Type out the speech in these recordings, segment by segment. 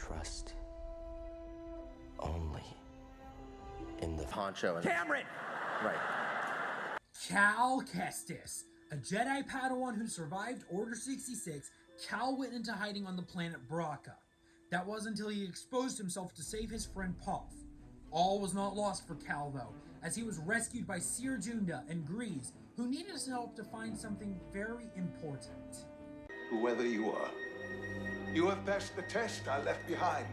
trust only in the poncho and Cameron! Right. Cal Kestis, a Jedi Padawan who survived Order 66, Cal went into hiding on the planet Bracca. That was until he exposed himself to save his friend Puff. All was not lost for Cal though, as he was rescued by Seer Junda and Grease, who needed his help to find something very important. Whoever you are, you have passed the test I left behind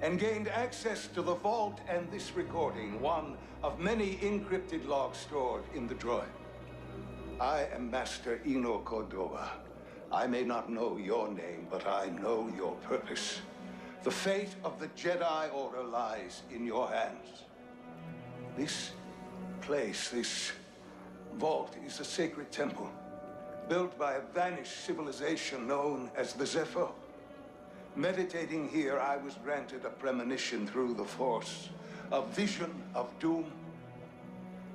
and gained access to the vault and this recording, one of many encrypted logs stored in the droid. I am Master Eno Cordova. I may not know your name, but I know your purpose. The fate of the Jedi Order lies in your hands. This place, this vault, is a sacred temple, built by a vanished civilization known as the Zepho. Meditating here, I was granted a premonition through the Force, a vision of doom.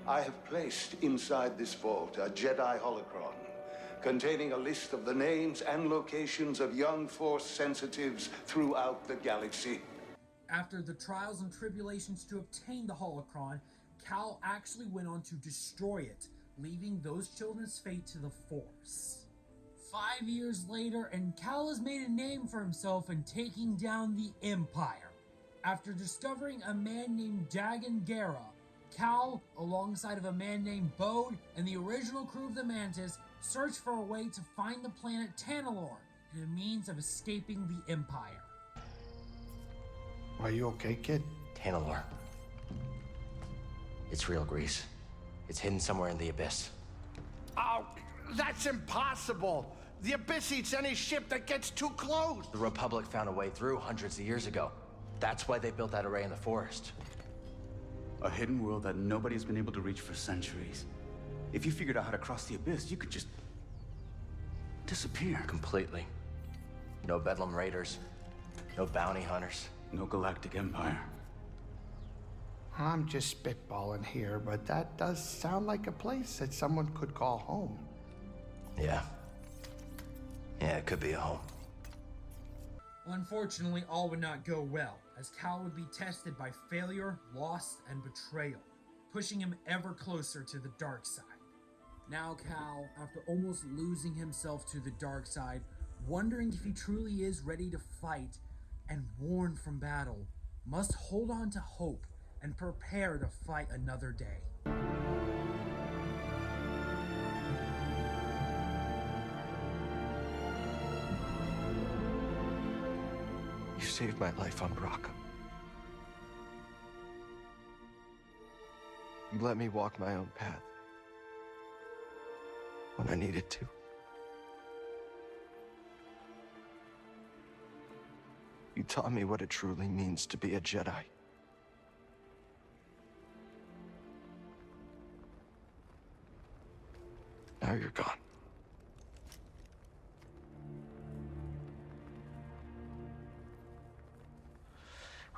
I have placed inside this vault a Jedi holocron containing a list of the names and locations of young Force sensitives throughout the galaxy. After the trials and tribulations to obtain the holocron, Cal actually went on to destroy it, leaving those children's fate to the Force. 5 years later, and Cal has made a name for himself in taking down the Empire. After discovering a man named Dagan Gera, Cal, alongside of a man named Bode and the original crew of the Mantis, searched for a way to find the planet Tanalorr and a means of escaping the Empire. Are you okay, kid? Tanalorr. It's real, Grease. It's hidden somewhere in the Abyss. Oh, that's impossible! The Abyss eats any ship that gets too close! The Republic found a way through hundreds of years ago. That's why they built that array in the forest. A hidden world that nobody's been able to reach for centuries. If you figured out how to cross the Abyss, you could just disappear. Completely. No Bedlam Raiders. No bounty hunters. No galactic empire. I'm just spitballing here, but that does sound like a place that someone could call home. Yeah. Yeah, it could be a home. Unfortunately, all would not go well, as Cal would be tested by failure, loss, and betrayal, pushing him ever closer to the dark side. Now Cal, after almost losing himself to the dark side, wondering if he truly is ready to fight, and warned from battle, must hold on to hope and prepare to fight another day. You saved my life on Bracca. You let me walk my own path when I needed to. You taught me what it truly means to be a Jedi. Now you're gone.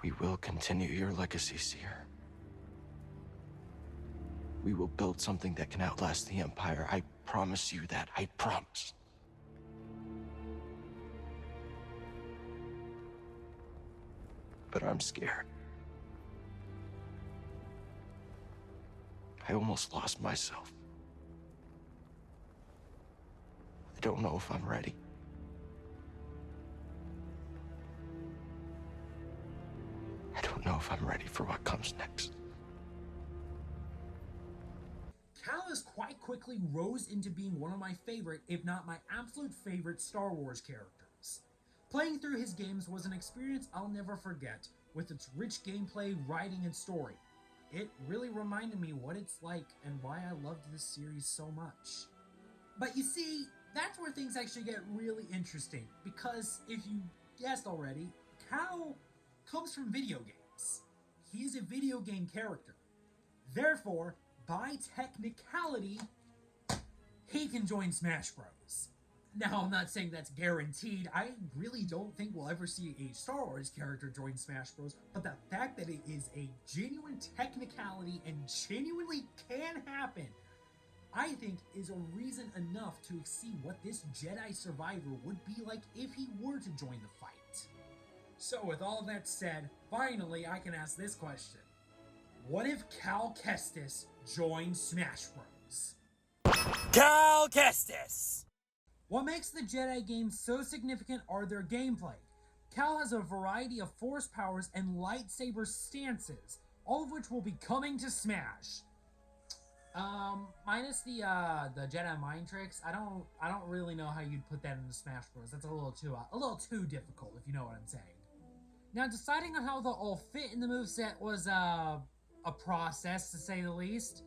We will continue your legacy, Seer. We will build something that can outlast the Empire. I promise you that. I promise. But I'm scared. I almost lost myself. I don't know if I'm ready. I don't know if I'm ready for what comes next. Cal quite quickly rose into being one of my favorite, if not my absolute favorite, Star Wars characters. Playing through his games was an experience I'll never forget, with its rich gameplay, writing, and story. It really reminded me what it's like and why I loved this series so much. But you see, that's where things actually get really interesting, because if you guessed already, Cal comes from video games. He is a video game character. Therefore, by technicality, he can join Smash Bros. Now, I'm not saying that's guaranteed. I really don't think we'll ever see a Star Wars character join Smash Bros. But the fact that it is a genuine technicality and genuinely can happen, I think is a reason enough to see what this Jedi survivor would be like if he were to join the fight. So with all that said, finally I can ask this question. What if Cal Kestis joined Smash Bros? Cal Kestis! What makes the Jedi games so significant are their gameplay. Cal has a variety of force powers and lightsaber stances, all of which will be coming to Smash. Minus the Jedi mind tricks, I don't really know how you'd put that into Smash Bros. That's a little too difficult, if you know what I'm saying. Now, deciding on how they'll all fit in the moveset was a process, to say the least.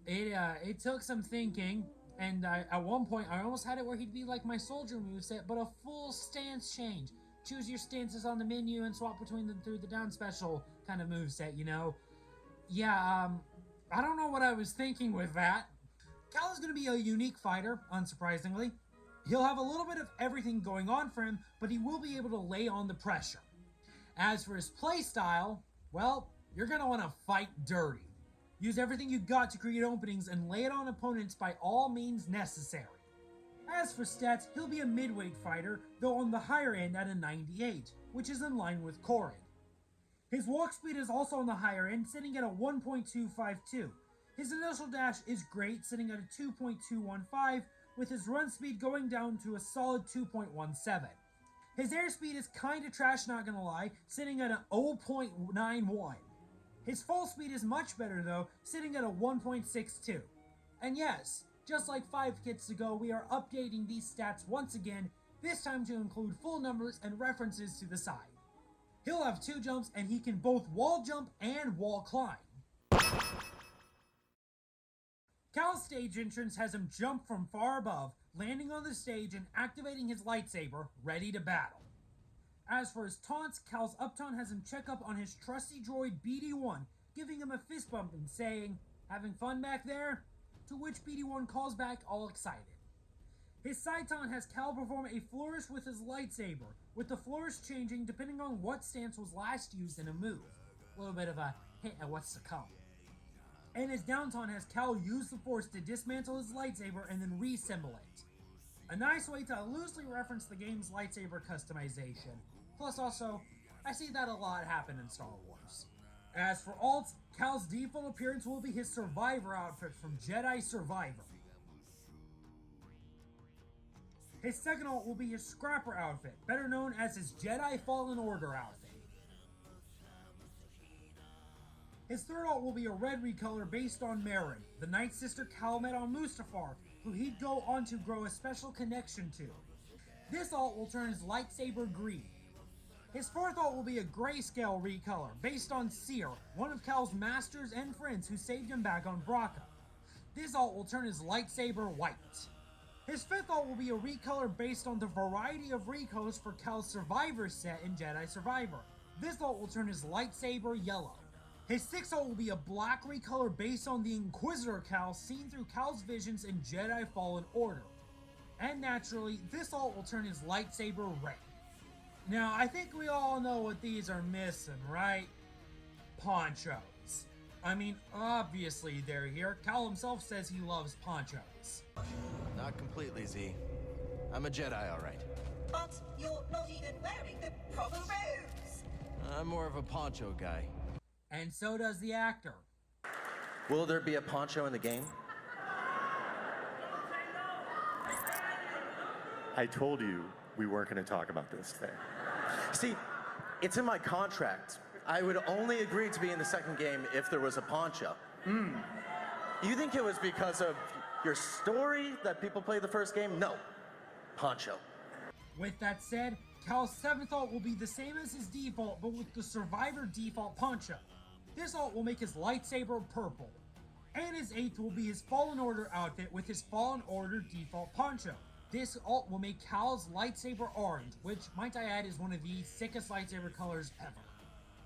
It took some thinking, and at one point I almost had it where he'd be like my soldier moveset, but a full stance change. Choose your stances on the menu and swap between them through the down special kind of moveset, you know? Yeah, I don't know what I was thinking with that. Cal is going to be a unique fighter, unsurprisingly. He'll have a little bit of everything going on for him, but he will be able to lay on the pressure. As for his playstyle, well, you're going to want to fight dirty. Use everything you got to create openings and lay it on opponents by all means necessary. As for stats, he'll be a midweight fighter, though on the higher end at a 98, which is in line with Corrin. His walk speed is also on the higher end, sitting at a 1.252. His initial dash is great, sitting at a 2.215, with his run speed going down to a solid 2.17. His airspeed is kinda trash, not gonna lie, sitting at a 0.91. His fall speed is much better though, sitting at a 1.62. And yes, just like 5 kits ago, we are updating these stats once again, this time to include full numbers and references to the side. He'll have 2 jumps, and he can both wall jump and wall climb. Cal's stage entrance has him jump from far above, landing on the stage and activating his lightsaber, ready to battle. As for his taunts, Cal's uptone has him check up on his trusty droid BD-1, giving him a fist bump and saying, "Having fun back there?" To which BD-1 calls back all excited. His side taunt has Cal perform a flourish with his lightsaber, with the flourish changing depending on what stance was last used in a move. A little bit of a hint at what's to come. And his down taunt has Cal use the force to dismantle his lightsaber and then reassemble it. A nice way to loosely reference the game's lightsaber customization. Plus also, I see that a lot happen in Star Wars. As for alts, Cal's default appearance will be his Survivor outfit from Jedi Survivor. His second alt will be his Scrapper outfit, better known as his Jedi Fallen Order outfit. His third alt will be a red recolor based on Marin, the Night Sister Cal met on Mustafar, who he'd go on to grow a special connection to. This alt will turn his lightsaber green. His fourth alt will be a grayscale recolor based on Seer, one of Cal's masters and friends who saved him back on Bracca. This alt will turn his lightsaber white. His fifth alt will be a recolor based on the variety of recolors for Cal's Survivor set in Jedi Survivor. This alt will turn his lightsaber yellow. His sixth alt will be a black recolor based on the Inquisitor Cal seen through Cal's visions in Jedi Fallen Order. And naturally, this alt will turn his lightsaber red. Now, I think we all know what these are missing, right? Ponchos. I mean, obviously they're here. Cal himself says he loves ponchos. Not completely, Z. I'm a Jedi, all right. But you're not even wearing the proper robes. I'm more of a poncho guy. And so does the actor. Will there be a poncho in the game? I told you we weren't going to talk about this thing. See, it's in my contract. I would only agree to be in the second game if there was a poncho. You think it was because of your story that people played the first game? No. Poncho. With that said, Cal's seventh alt will be the same as his default, but with the Survivor default poncho. This alt will make his lightsaber purple. And his eighth will be his Fallen Order outfit with his Fallen Order default poncho. This alt will make Cal's lightsaber orange, which, might I add, is one of the sickest lightsaber colors ever.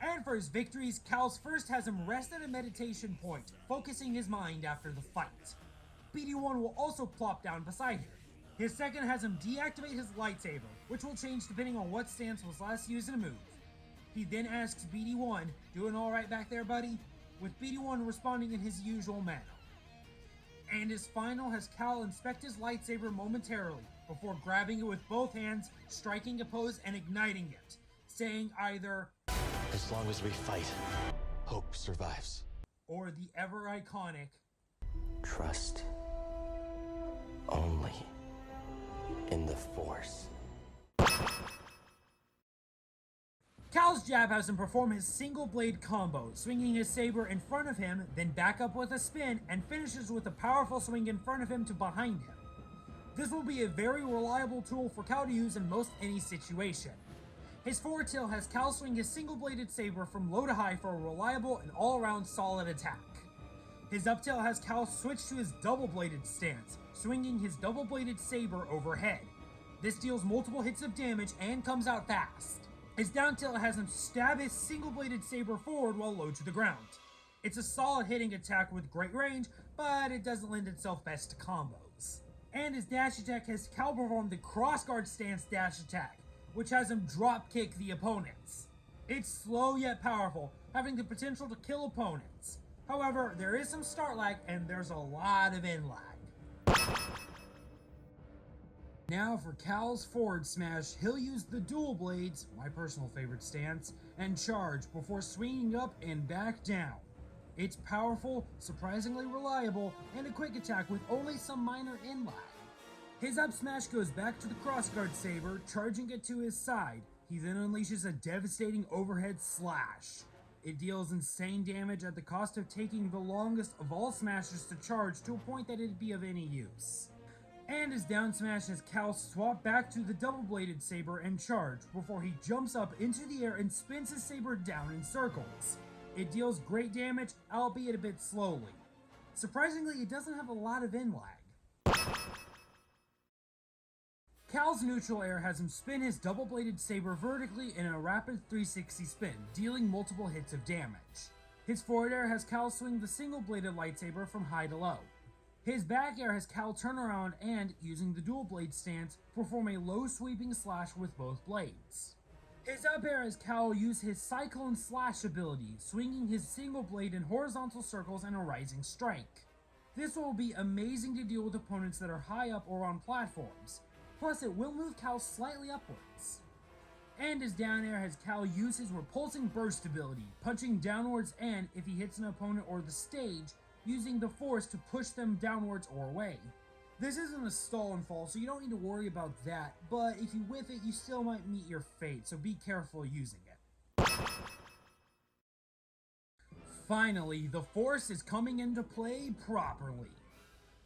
And for his victories, Cal's first has him rest at a meditation point, focusing his mind after the fight. BD-1 will also plop down beside him. His second has him deactivate his lightsaber, which will change depending on what stance was last used in a move. He then asks BD-1, "Doing alright back there, buddy?" with BD-1 responding in his usual manner. And his final has Cal inspect his lightsaber momentarily, before grabbing it with both hands, striking a pose and igniting it, saying either, As long as we fight, hope survives. or the ever iconic, Trust only in the Force. Cal's jab has him perform his single blade combo, swinging his saber in front of him, then back up with a spin, and finishes with a powerful swing in front of him to behind him. This will be a very reliable tool for Cal to use in most any situation. His forward tilt has Cal swing his single bladed saber from low to high for a reliable and all around solid attack. His up tilt has Cal switch to his double bladed stance, swinging his double bladed saber overhead. This deals multiple hits of damage and comes out fast. His down tilt has him stab his single-bladed saber forward while low to the ground. It's a solid hitting attack with great range, but it doesn't lend itself best to combos. And his dash attack has Cal perform the crossguard stance dash attack, which has him drop kick the opponents. It's slow yet powerful, having the potential to kill opponents. However, there is some start lag and there's a lot of end lag. Now for Cal's forward smash, he'll use the dual blades, my personal favorite stance, and charge before swinging up and back down. It's powerful, surprisingly reliable, and a quick attack with only some minor end lag. His up smash goes back to the crossguard saber, charging it to his side. He then unleashes a devastating overhead slash. It deals insane damage at the cost of taking the longest of all smashes to charge to a point that it'd be of any use. And his down smash has Cal swap back to the double-bladed saber and charge before he jumps up into the air and spins his saber down in circles. It deals great damage, albeit a bit slowly. Surprisingly, it doesn't have a lot of end lag. Cal's neutral air has him spin his double-bladed saber vertically in a rapid 360 spin, dealing multiple hits of damage. His forward air has Cal swing the single-bladed lightsaber from high to low. His back air has Cal turn around and, using the dual blade stance, perform a low sweeping slash with both blades. His up air has Cal use his cyclone slash ability, swinging his single blade in horizontal circles and a rising strike. This will be amazing to deal with opponents that are high up or on platforms, plus it will move Cal slightly upwards. And his down air has Cal use his repulsing burst ability, punching downwards and, if he hits an opponent or the stage, using the force to push them downwards or away. This isn't a stall and fall, so you don't need to worry about that, but if you whiff it, you still might meet your fate, so be careful using it. Finally, the force is coming into play properly.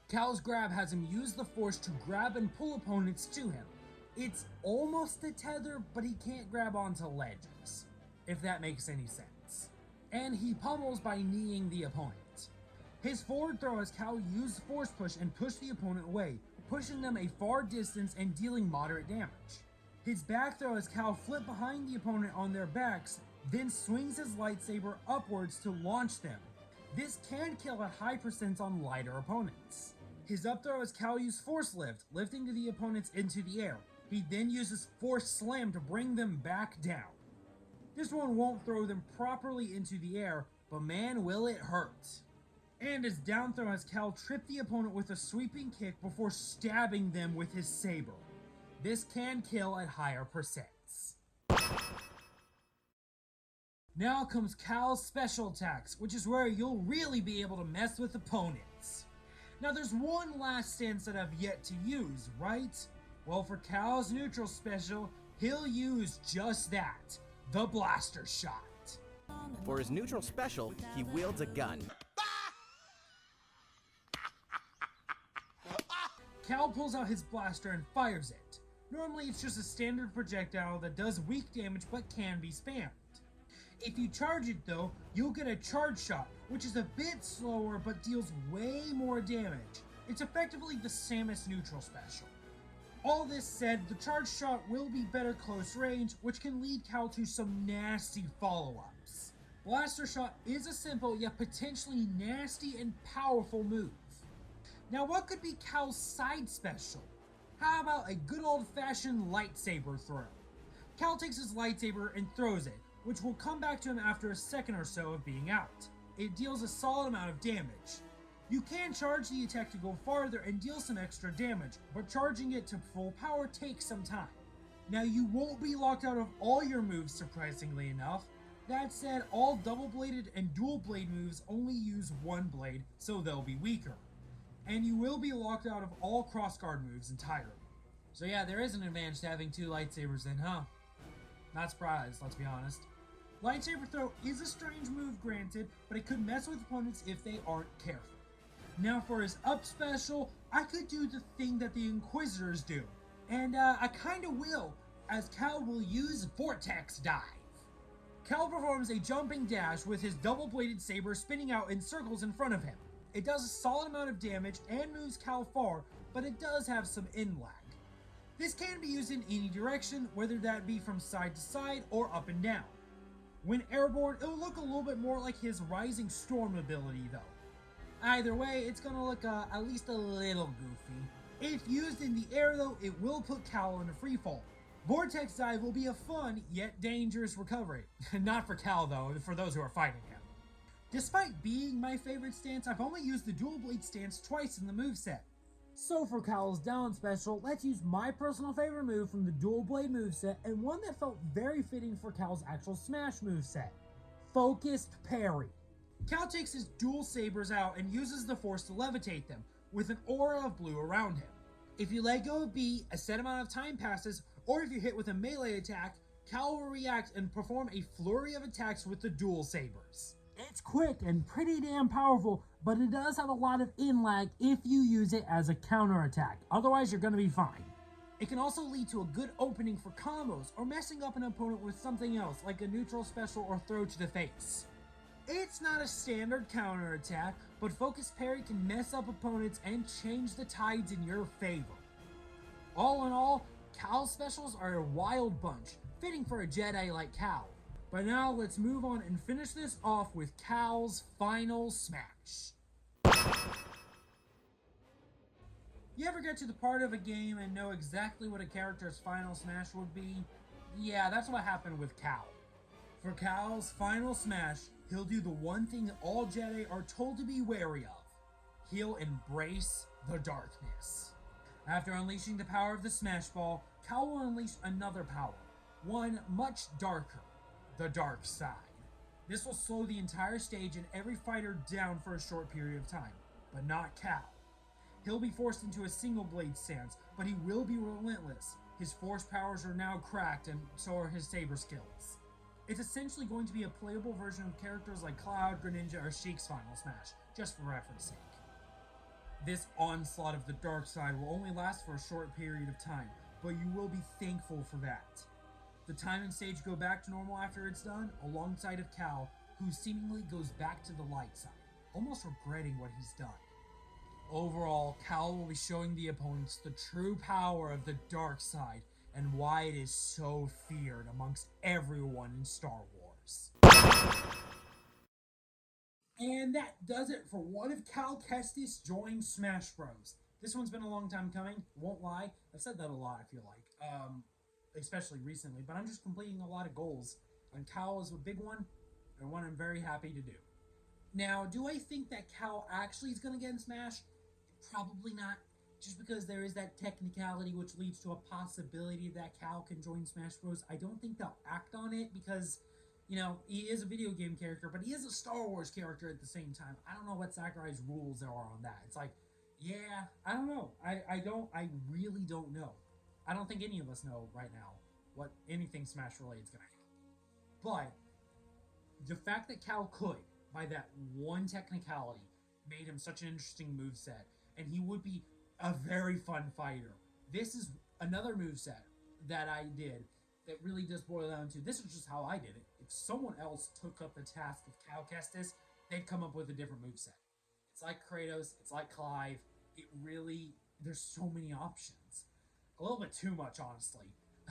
Cal's grab has him use the force to grab and pull opponents to him. It's almost a tether, but he can't grab onto ledges, if that makes any sense. And he pummels by kneeing the opponent. His forward throw has Cal use force push and push the opponent away, pushing them a far distance and dealing moderate damage. His back throw has Cal flip behind the opponent on their backs, then swings his lightsaber upwards to launch them. This can kill at high percents on lighter opponents. His up throw has Cal use force lift, lifting the opponents into the air. He then uses force slam to bring them back down. This one won't throw them properly into the air, but man will it hurt. And his down throw has Cal trip the opponent with a sweeping kick before stabbing them with his saber. This can kill at higher percents. Now comes Cal's special attacks, which is where you'll really be able to mess with opponents. Now there's one last stance that I've yet to use, right? Well, for Cal's neutral special, he'll use just that, the blaster shot. For his neutral special, he wields a gun. Cal pulls out his blaster and fires it. Normally it's just a standard projectile that does weak damage but can be spammed. If you charge it though, you'll get a charge shot, which is a bit slower but deals way more damage. It's effectively the Samus neutral special. All this said, the charge shot will be better close range, which can lead Cal to some nasty follow-ups. Blaster shot is a simple yet potentially nasty and powerful move. Now what could be Cal's side special? How about a good old-fashioned lightsaber throw? Cal takes his lightsaber and throws it, which will come back to him after a second or so of being out. It deals a solid amount of damage. You can charge the attack to go farther and deal some extra damage, but charging it to full power takes some time. Now, you won't be locked out of all your moves, surprisingly enough. That said, all double-bladed and dual-blade moves only use one blade, so they'll be weaker. And you will be locked out of all cross-guard moves entirely. So yeah, there is an advantage to having two lightsabers then, huh? Not surprised, let's be honest. Lightsaber throw is a strange move, granted, but it could mess with opponents if they aren't careful. Now for his up special, I could do the thing that the Inquisitors do. And I kinda will, as Cal will use Vortex Dive. Cal performs a jumping dash with his double-bladed saber spinning out in circles in front of him. It does a solid amount of damage and moves Cal far, but it does have some in-lag. This can be used in any direction, whether that be from side to side or up and down. When airborne, it'll look a little bit more like his Rising Storm ability though. Either way, it's gonna look at least a little goofy. If used in the air though, it will put Cal in a free fall. Vortex Dive will be a fun, yet dangerous recovery. Not for Cal though, for those who are fighting him. Despite being my favorite stance, I've only used the dual blade stance twice in the moveset. So for Cal's down special, let's use my personal favorite move from the dual blade moveset and one that felt very fitting for Cal's actual Smash moveset. Focused Parry. Cal takes his dual sabers out and uses the force to levitate them, with an aura of blue around him. If you let go of B, a set amount of time passes, or if you're hit with a melee attack, Cal will react and perform a flurry of attacks with the dual sabers. It's quick and pretty damn powerful, but it does have a lot of in-lag if you use it as a counterattack. Otherwise, you're gonna be fine. It can also lead to a good opening for combos, or messing up an opponent with something else, like a neutral special or throw to the face. It's not a standard counterattack, but Focus Parry can mess up opponents and change the tides in your favor. All in all, Cal's specials are a wild bunch, fitting for a Jedi like Cal. But now let's move on and finish this off with Cal's final smash. You ever get to the part of a game and know exactly what a character's final smash would be? Yeah, that's what happened with Cal. For Cal's final smash, he'll do the one thing all Jedi are told to be wary of. He'll embrace the darkness. After unleashing the power of the Smash Ball, Cal will unleash another power, one much darker, the dark side. This will slow the entire stage and every fighter down for a short period of time, but not Cal. He'll be forced into a single blade stance, but he will be relentless. His force powers are now cracked, and so are his saber skills. It's essentially going to be a playable version of characters like Cloud, Greninja, or Sheik's final smash, just for reference sake. This onslaught of the dark side will only last for a short period of time, but you will be thankful for that. The time and stage go back to normal after it's done, alongside of Cal, who seemingly goes back to the light side, almost regretting what he's done. Overall, Cal will be showing the opponents the true power of the dark side and why it is so feared amongst everyone in Star Wars. And that does it for one of Cal Kestis joining Smash Bros. This one's been a long time coming, won't lie. I've said that a lot, I feel like, especially recently, but I'm just completing a lot of goals. And Cal is a big one, and one I'm very happy to do. Now, do I think that Cal actually is going to get in Smash? Probably not, just because there is that technicality which leads to a possibility that Cal can join Smash Bros. I don't think they'll act on it because, you know, he is a video game character, but he is a Star Wars character at the same time. I don't know what Sakurai's rules are on that. It's like, yeah, I don't know. I really don't know. I don't think any of us know right now what anything Smash related is going to happen. But the fact that Cal could, by that one technicality, made him such an interesting moveset, and he would be a very fun fighter. This is another moveset that I did that really does boil down to, this is just how I did it. If someone else took up the task of Cal Kestis, they'd come up with a different moveset. It's like Kratos, it's like Clive. It really, there's so many options. A little bit too much, honestly.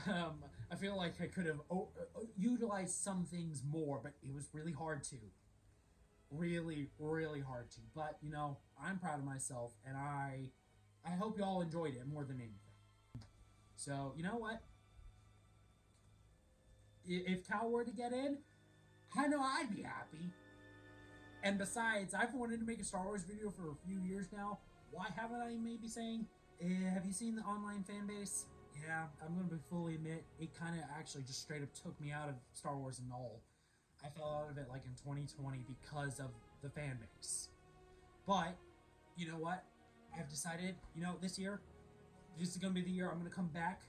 I feel like I could have utilized some things more, but it was really hard to. Really, really hard to. But, you know, I'm proud of myself, and I hope y'all enjoyed it more than anything. So, you know what? If Cal were to get in, I know I'd be happy. And besides, I've wanted to make a Star Wars video for a few years now. Why haven't I, maybe saying? Have you seen the online fan base? Yeah, I'm gonna fully admit, it kind of actually just straight up took me out of Star Wars and all. I fell out of it like in 2020 because of the fan base. But, you know what? I've decided, this year, this is gonna be the year I'm gonna come back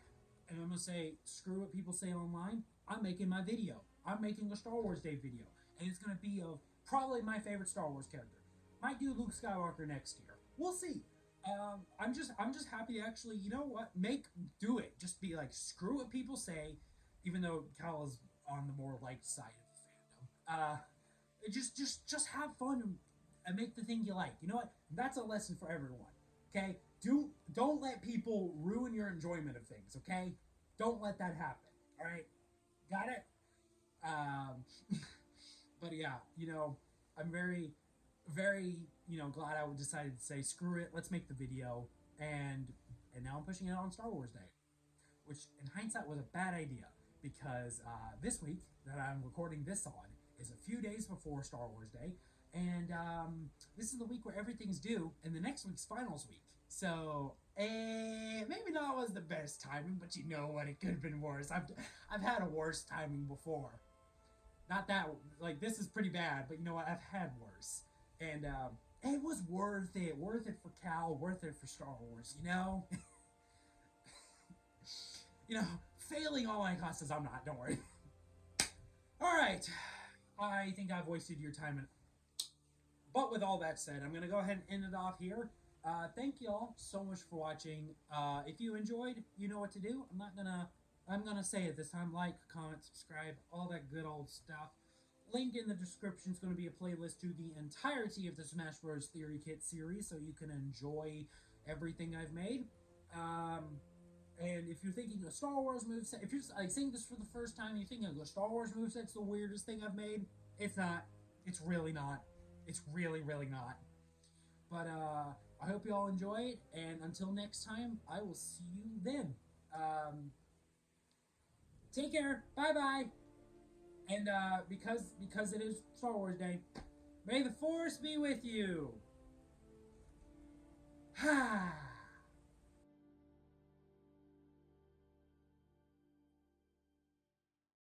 and I'm gonna say, screw what people say online. I'm making my video. I'm making a Star Wars Day video. And it's gonna be of probably my favorite Star Wars character. Might do Luke Skywalker next year. We'll see. I'm just happy to actually, do it. Just be like, screw what people say, even though Cal is on the more liked side of the fandom. Just have fun and make the thing you like. You know what? That's a lesson for everyone. Okay? Don't let people ruin your enjoyment of things, okay? Don't let that happen. Alright? Got it? But yeah, I'm very, very, glad I decided to say, screw it, let's make the video. And now I'm pushing it on Star Wars Day. Which, in hindsight, was a bad idea. Because this week that I'm recording this on is a few days before Star Wars Day. And this is the week where everything's due. And the next week's finals week. So, maybe not was the best timing, but you know what? It could have been worse. I've had a worse timing before. Not that, this is pretty bad, but you know what? I've had worse. And it was worth it. Worth it for Cal, worth it for Star Wars, failing all my classes, I'm not, don't worry. Alright, I think I've wasted your time. But with all that said, I'm going to go ahead and end it off here. Thank you all so much for watching. If you enjoyed, you know what to do. I'm gonna say it this time. Like, comment, subscribe, all that good old stuff. Link in the description is going to be a playlist to the entirety of the Smash Bros. Theory Kit series, so you can enjoy everything I've made. And if you're thinking a Star Wars moveset, if you're seeing this for the first time, you're thinking a Star Wars moveset's the weirdest thing I've made, it's not. It's really not. It's really, really not. But, I hope you all enjoy it, and until next time, I will see you then. Take care. Bye-bye. And, because it is Star Wars Day, may the Force be with you. Ha!